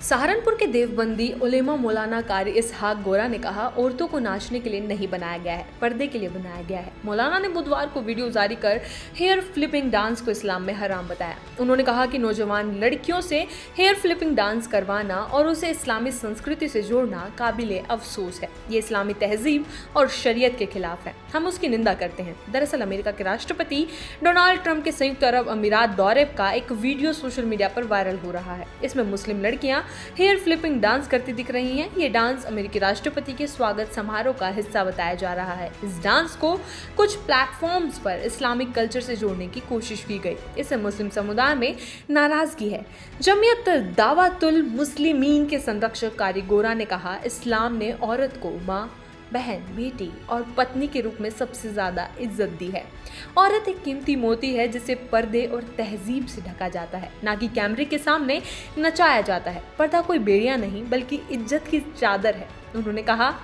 सहारनपुर के देवबंदी उलेमा मौलाना कारी इसहाक गोरा ने कहा, औरतों को नाचने के लिए नहीं बनाया गया है, पर्दे के लिए बनाया गया है। मौलाना ने बुधवार को वीडियो जारी कर हेयर फ्लिपिंग डांस को इस्लाम में हराम बताया। उन्होंने कहा कि नौजवान लड़कियों से हेयर फ्लिपिंग डांस करवाना और उसे इस्लामी संस्कृति से जोड़ना काबिले अफसोस है। ये इस्लामी तहजीब और शरीयत के खिलाफ है। हम उसकी निंदा करते हैं। दरअसल अमेरिका के राष्ट्रपति डोनाल्ड ट्रंप के संयुक्त अरब अमीरात दौरे का एक वीडियो सोशल मीडिया पर वायरल हो रहा है। इसमें मुस्लिम लड़कियां हेयर फ्लिपिंग डांस करती दिख रही हैं। ये डांस अमेरिकी राष्ट्रपति के स्वागत समारोह का हिस्सा बताया जा रहा है। इस डांस को कुछ प्लेटफॉर्म्स पर इस्लामिक कल्चर से जोड़ने की कोशिश की गई। इससे मुस्लिम समुदाय में नाराजगी है। जमीयत दावतुल मुस्लिमीन के संरक्षक कारी गोरा ने कहा, इस्लाम ने औरत को माँ, बहन, बेटी और पत्नी के रूप में सबसे ज्यादा इज्जत दी है। औरत एक कीमती मोती है जिसे पर्दे और तहजीब से ढका जाता है, ना कि कैमरे के सामने नचाया जाता है। पर्दा कोई बेड़िया नहीं बल्कि इज्जत की चादर है। उन्होंने कहा,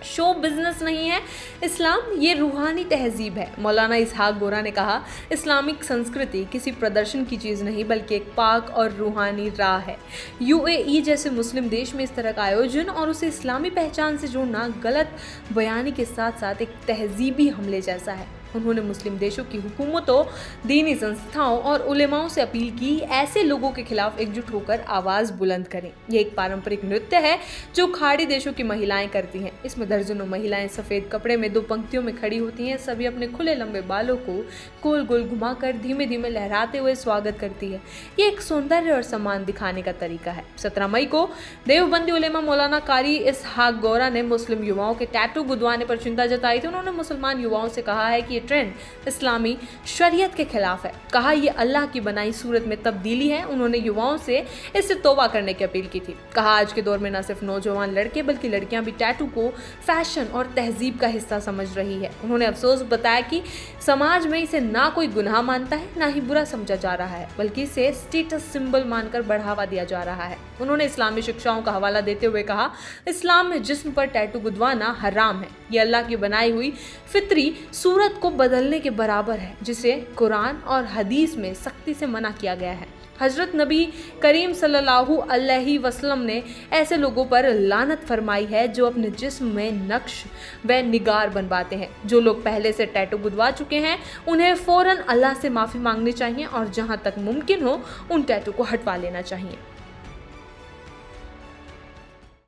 शो बिजनेस नहीं है इस्लाम, ये रूहानी तहजीब है। मौलाना इसहाक गोरा ने कहा, इस्लामिक संस्कृति किसी प्रदर्शन की चीज़ नहीं बल्कि एक पाक और रूहानी राह है। यूएई जैसे मुस्लिम देश में इस तरह का आयोजन और उसे इस्लामी पहचान से जोड़ना गलत बयानी के साथ साथ एक तहजीबी हमले जैसा है। उन्होंने मुस्लिम देशों की हुकूमतों, दीनी संस्थाओं और उलेमाओं से अपील की, ऐसे लोगों के खिलाफ एकजुट होकर आवाज़ बुलंद करें। ये एक पारंपरिक नृत्य है जो खाड़ी देशों की महिलाएं करती हैं। इसमें दर्जनों महिलाएं सफ़ेद कपड़े में दो पंक्तियों में खड़ी होती हैं। सभी अपने खुले लंबे बालों को गोल गोल घुमाकर धीमे धीमे लहराते हुए स्वागत करती है। ये एक सौंदर्य और सम्मान दिखाने का तरीका है। 17 मई को देवबंदी उलेमा मौलाना कारी इसहाक गोरा ने मुस्लिम युवाओं के टैटू गुदवाने पर चिंता जताई थी। उन्होंने मुसलमान युवाओं से कहा है कि ट्रेंड इस्लामी शरीयत के खिलाफ है। कहा, यह अल्लाह की बनाई सूरत में तब्दीली है। उन्होंने युवाओं से इससे तौबा करने की अपील की थी। कहा, आज के दौर में न सिर्फ नौजवान लड़के बल्कि लड़कियां भी टैटू को फैशन और तहजीब का हिस्सा समझ रही है। उन्होंने अफसोस बताया कि समाज में इसे ना कोई गुनाह मानता है, ना ही बुरा समझा जा रहा है, बल्कि इसे स्टेटस सिंबल मानकर बढ़ावा दिया जा रहा है। उन्होंने इस्लामी शिक्षाओं का हवाला देते हुए कहा, इस्लाम में जिस्म पर टैटू गुदवाना हराम है। यह अल्लाह की बनाई हुई फितरी सूरत को बदलने के बराबर है, जिसे कुरान और हदीस में सख्ती से मना किया गया है। हजरत नबी करीम सल्लल्लाहु अलैहि वसल्लम ने ऐसे लोगों पर लानत फरमाई है जो अपने जिस्म में नक्श व निगार बनवाते हैं। जो लोग पहले से टैटू गुदवा चुके हैं उन्हें फ़ौरन अल्लाह से माफ़ी मांगनी चाहिए और जहां तक मुमकिन हो उन टैटू को हटवा लेना चाहिए।